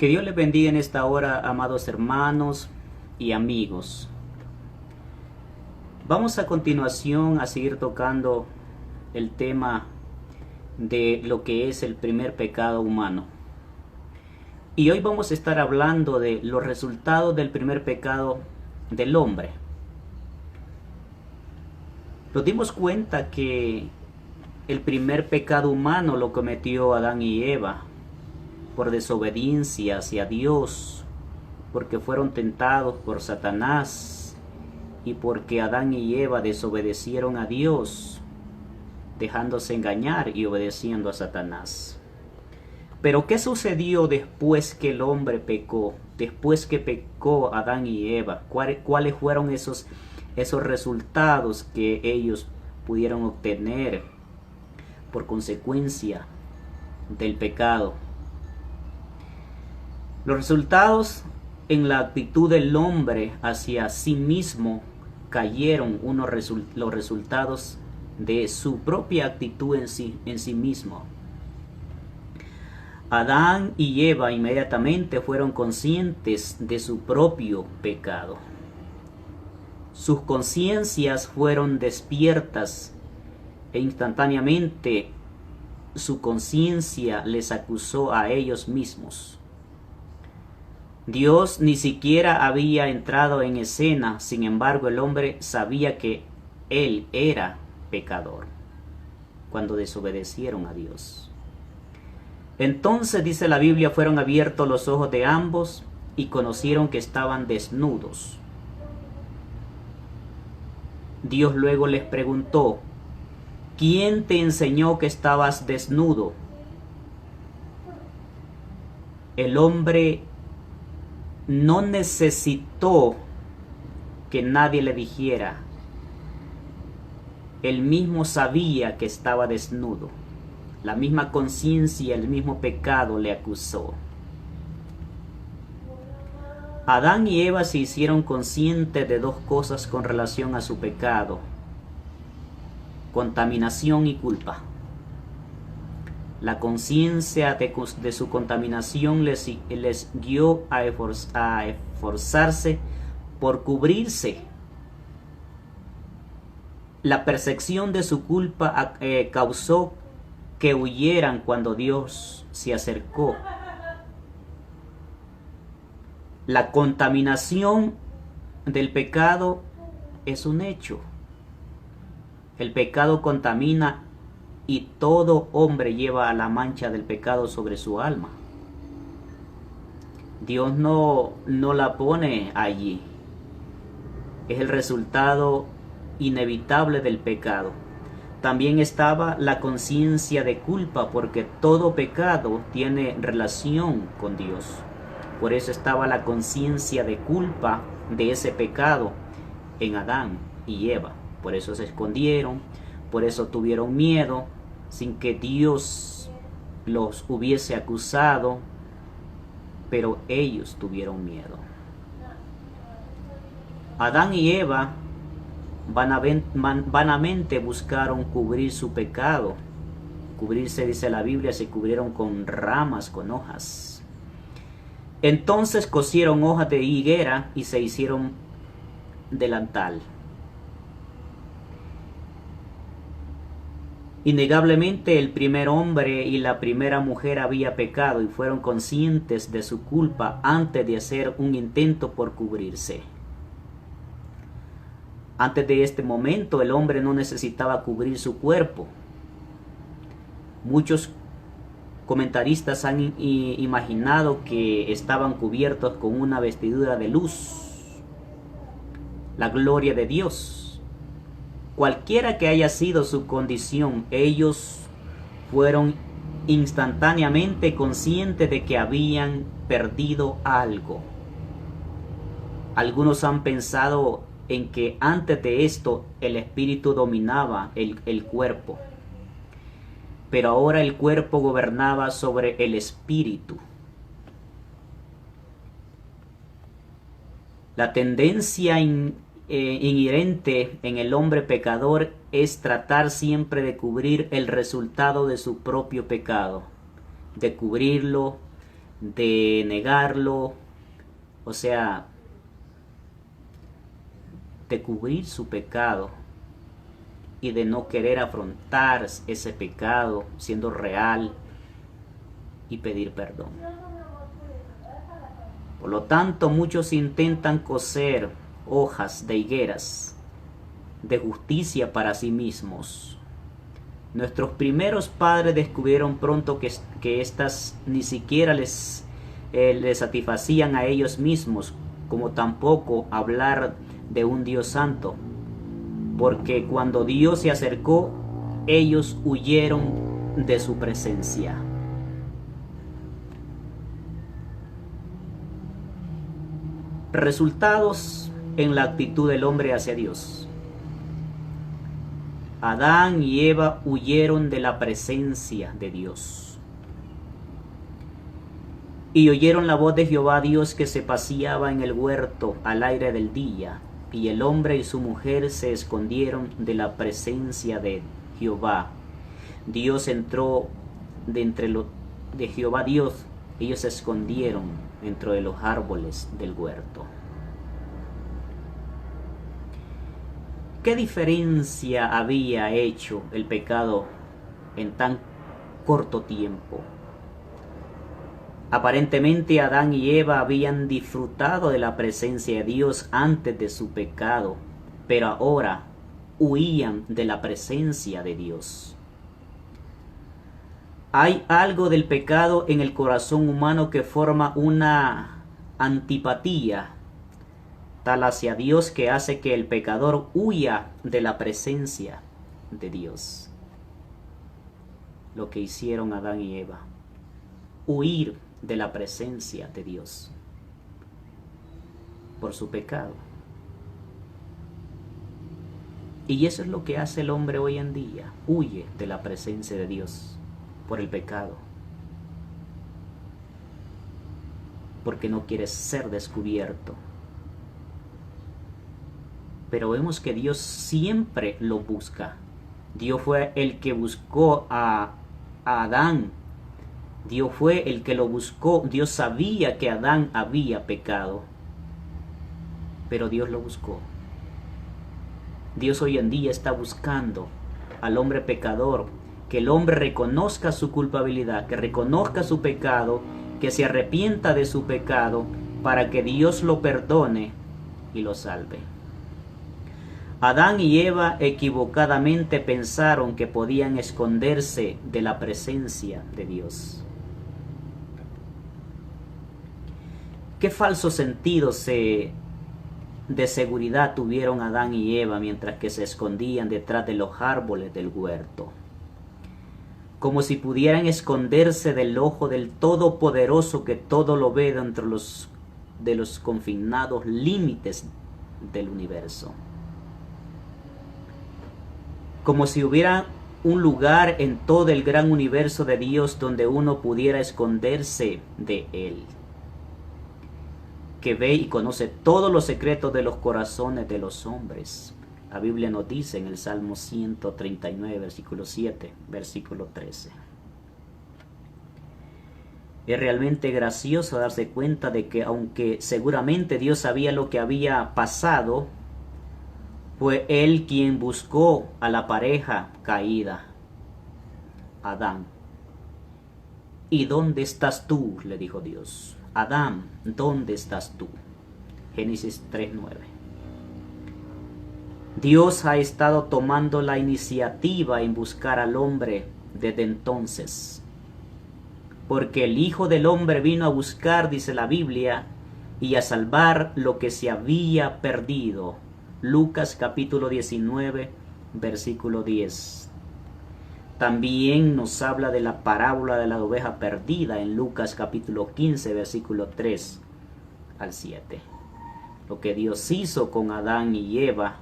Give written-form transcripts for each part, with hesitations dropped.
Que Dios les bendiga en esta hora, amados hermanos y amigos. Vamos a continuación a seguir tocando el tema de lo que es el primer pecado humano. Y hoy vamos a estar hablando de los resultados del primer pecado del hombre. Nos dimos cuenta que el primer pecado humano lo cometió Adán y Eva por desobediencia hacia Dios, porque fueron tentados por Satanás y porque Adán y Eva desobedecieron a Dios, dejándose engañar y obedeciendo a Satanás. Pero ¿qué sucedió después que el hombre pecó? Después que pecó Adán y Eva, ¿cuáles fueron esos resultados que ellos pudieron obtener por consecuencia del pecado? Los resultados en la actitud del hombre hacia sí mismo cayeron los resultados de su propia actitud en sí mismo. Adán y Eva inmediatamente fueron conscientes de su propio pecado. Sus conciencias fueron despiertas e instantáneamente su conciencia les acusó a ellos mismos. Dios ni siquiera había entrado en escena, sin embargo el hombre sabía que él era pecador cuando desobedecieron a Dios. Entonces, dice la Biblia, fueron abiertos los ojos de ambos y conocieron que estaban desnudos. Dios luego les preguntó: ¿quién te enseñó que estabas desnudo? El hombre no necesitó que nadie le dijera. Él mismo sabía que estaba desnudo. La misma conciencia, el mismo pecado le acusó. Adán y Eva se hicieron conscientes de dos cosas con relación a su pecado: contaminación y culpa. La conciencia de su contaminación les guió a esforzarse por cubrirse. La percepción de su culpa causó que huyeran cuando Dios se acercó. La contaminación del pecado es un hecho. El pecado contamina y todo hombre lleva a la mancha del pecado sobre su alma. Dios no la pone allí. Es el resultado inevitable del pecado. También estaba la conciencia de culpa, porque todo pecado tiene relación con Dios. Por eso estaba la conciencia de culpa de ese pecado en Adán y Eva. Por eso se escondieron, por eso tuvieron miedo, sin que Dios los hubiese acusado, pero ellos tuvieron miedo. Adán y Eva vanamente buscaron cubrir su pecado. Cubrirse, dice la Biblia, se cubrieron con ramas, con hojas. Entonces cosieron hojas de higuera y se hicieron delantal. Innegablemente el primer hombre y la primera mujer había pecado y fueron conscientes de su culpa antes de hacer un intento por cubrirse. Antes de este momento el hombre no necesitaba cubrir su cuerpo. Muchos comentaristas han imaginado que estaban cubiertos con una vestidura de luz, la gloria de Dios. Cualquiera que haya sido su condición, ellos fueron instantáneamente conscientes de que habían perdido algo. Algunos han pensado en que antes de esto el espíritu dominaba el cuerpo, pero ahora el cuerpo gobernaba sobre el espíritu. La tendencia inherente en el hombre pecador es tratar siempre de cubrir el resultado de su propio pecado, de cubrirlo, de negarlo, o sea, de cubrir su pecado y de no querer afrontar ese pecado siendo real y pedir perdón. Por lo tanto, muchos intentan coser hojas de higueras de justicia para sí mismos. Nuestros primeros padres descubrieron pronto que éstas ni siquiera les satisfacían a ellos mismos, como tampoco hablar de un Dios santo, porque cuando Dios se acercó, ellos huyeron de su presencia. Resultados en la actitud del hombre hacia Dios. Adán y Eva huyeron de la presencia de Dios y oyeron la voz de Jehová Dios que se paseaba en el huerto al aire del día, y el hombre y su mujer se escondieron de la presencia de Jehová. Dios entró de Jehová Dios, ellos se escondieron dentro de los árboles del huerto. ¿Qué diferencia había hecho el pecado en tan corto tiempo? Aparentemente Adán y Eva habían disfrutado de la presencia de Dios antes de su pecado, pero ahora huían de la presencia de Dios. Hay algo del pecado en el corazón humano que forma una antipatía tal hacia Dios que hace que el pecador huya de la presencia de Dios. Lo que hicieron Adán y Eva, huir de la presencia de Dios por su pecado. Y eso es lo que hace el hombre hoy en día, huye de la presencia de Dios por el pecado, porque no quiere ser descubierto. Pero vemos que Dios siempre lo busca. Dios fue el que buscó a Adán. Dios fue el que lo buscó. Dios sabía que Adán había pecado, pero Dios lo buscó. Dios hoy en día está buscando al hombre pecador, que el hombre reconozca su culpabilidad, que reconozca su pecado, que se arrepienta de su pecado, para que Dios lo perdone y lo salve. Adán y Eva equivocadamente pensaron que podían esconderse de la presencia de Dios. ¿Qué falsos sentidos de seguridad tuvieron Adán y Eva mientras que se escondían detrás de los árboles del huerto? Como si pudieran esconderse del ojo del Todopoderoso que todo lo ve dentro de los confinados límites del universo. Como si hubiera un lugar en todo el gran universo de Dios donde uno pudiera esconderse de Él, que ve y conoce todos los secretos de los corazones de los hombres. La Biblia nos dice en el Salmo 139, versículo 7, versículo 13. Es realmente gracioso darse cuenta de que aunque seguramente Dios sabía lo que había pasado, fue Él quien buscó a la pareja caída, Adán. ¿Y dónde estás tú?, le dijo Dios. Adán, ¿dónde estás tú? Génesis 3:9. Dios ha estado tomando la iniciativa en buscar al hombre desde entonces, porque el Hijo del Hombre vino a buscar, dice la Biblia, y a salvar lo que se había perdido. Lucas capítulo 19, versículo 10. También nos habla de la parábola de la oveja perdida en Lucas capítulo 15, versículo 3 al 7. Lo que Dios hizo con Adán y Eva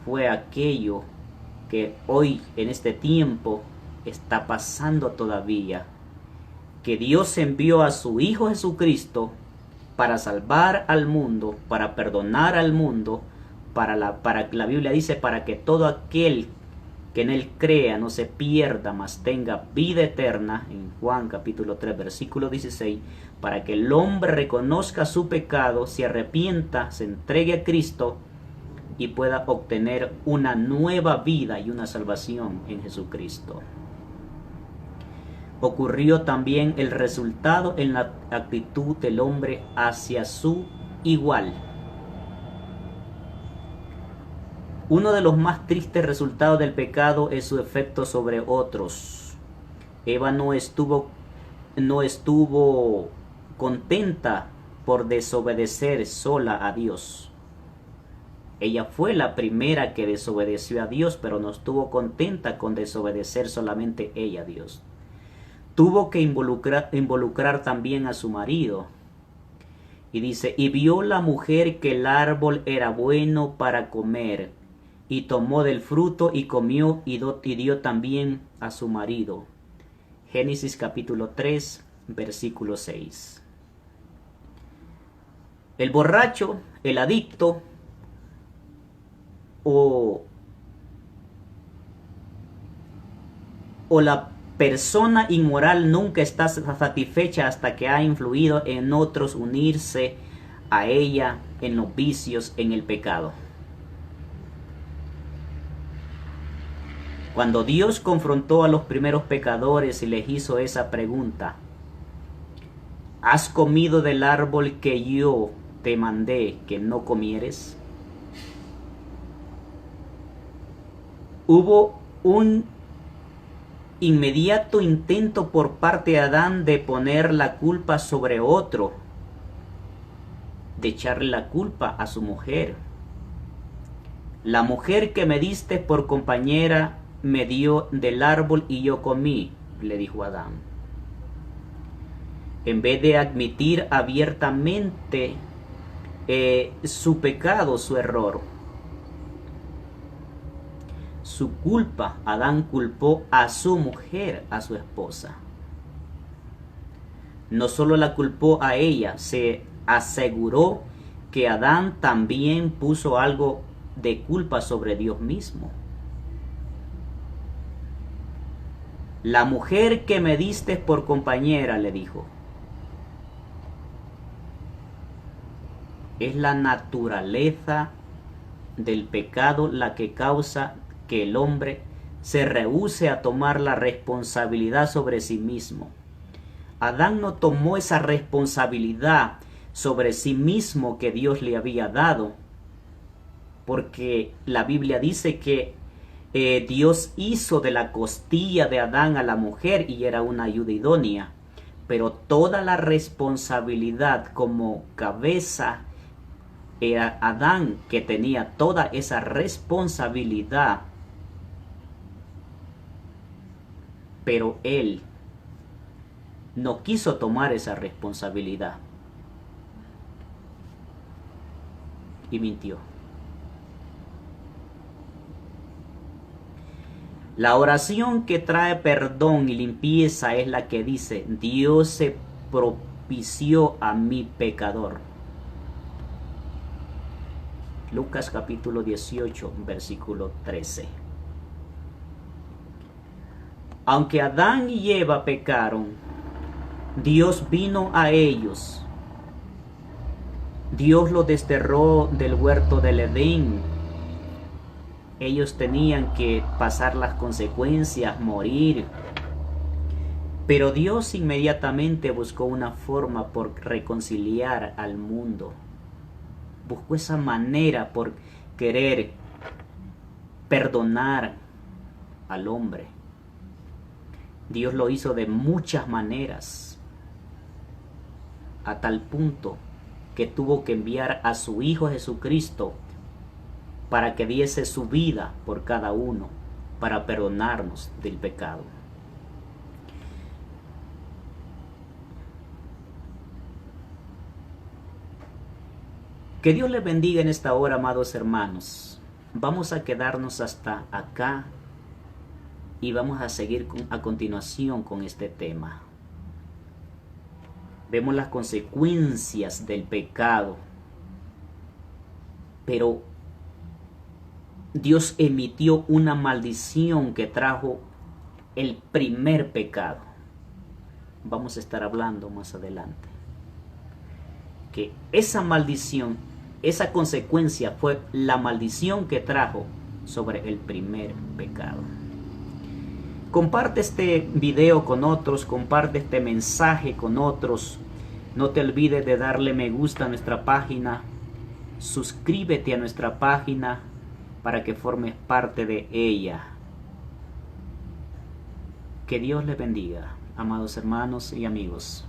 fue aquello que hoy en este tiempo está pasando todavía, que Dios envió a su Hijo Jesucristo para salvar al mundo, para perdonar al mundo, la Biblia dice, para que todo aquel que en él crea no se pierda, mas tenga vida eterna, en Juan capítulo 3 versículo 16, para que el hombre reconozca su pecado, se arrepienta, se entregue a Cristo y pueda obtener una nueva vida y una salvación en Jesucristo. Ocurrió también el resultado en la actitud del hombre hacia su igual. Uno de los más tristes resultados del pecado es su efecto sobre otros. Eva no estuvo contenta por desobedecer sola a Dios. Ella fue la primera que desobedeció a Dios, pero no estuvo contenta con desobedecer solamente ella a Dios. Tuvo que involucrar también a su marido. Y dice, y vio la mujer que el árbol era bueno para comer, y tomó del fruto y comió y dio también a su marido. Génesis capítulo 3, versículo 6. El borracho, el adicto o la persona inmoral nunca está satisfecha hasta que ha influido en otros unirse a ella en los vicios, en el pecado. Cuando Dios confrontó a los primeros pecadores y les hizo esa pregunta, ¿has comido del árbol que yo te mandé que no comieres? Hubo un inmediato intento por parte de Adán de poner la culpa sobre otro, de echarle la culpa a su mujer. La mujer que me diste por compañera me dio del árbol y yo comí, le dijo Adán. En vez de admitir abiertamente su pecado, su error, su culpa, Adán culpó a su mujer, a su esposa. No solo la culpó a ella, se aseguró que Adán también puso algo de culpa sobre Dios mismo. La mujer que me diste por compañera, le dijo, es la naturaleza del pecado la que causa que el hombre se rehúse a tomar la responsabilidad sobre sí mismo. Adán no tomó esa responsabilidad sobre sí mismo que Dios le había dado, porque la Biblia dice que Dios hizo de la costilla de Adán a la mujer y era una ayuda idónea, pero toda la responsabilidad como cabeza era Adán, que tenía toda esa responsabilidad, pero él no quiso tomar esa responsabilidad y mintió. La oración que trae perdón y limpieza es la que dice, Dios se propició a mi pecador. Lucas capítulo 18, versículo 13. Aunque Adán y Eva pecaron, Dios vino a ellos. Dios los desterró del huerto del Edén. Ellos tenían que pasar las consecuencias, morir. Pero Dios inmediatamente buscó una forma por reconciliar al mundo. Buscó esa manera por querer perdonar al hombre. Dios lo hizo de muchas maneras, a tal punto que tuvo que enviar a su Hijo Jesucristo para que diese su vida por cada uno, para perdonarnos del pecado. Que Dios les bendiga en esta hora, amados hermanos. Vamos a quedarnos hasta acá y vamos a seguir a continuación con este tema. Vemos las consecuencias del pecado, pero Dios emitió una maldición que trajo el primer pecado. Vamos a estar hablando más adelante. Que esa maldición, esa consecuencia fue la maldición que trajo sobre el primer pecado. Comparte este video con otros, comparte este mensaje con otros. No te olvides de darle me gusta a nuestra página. Suscríbete a nuestra página para que formes parte de ella. Que Dios les bendiga, amados hermanos y amigos.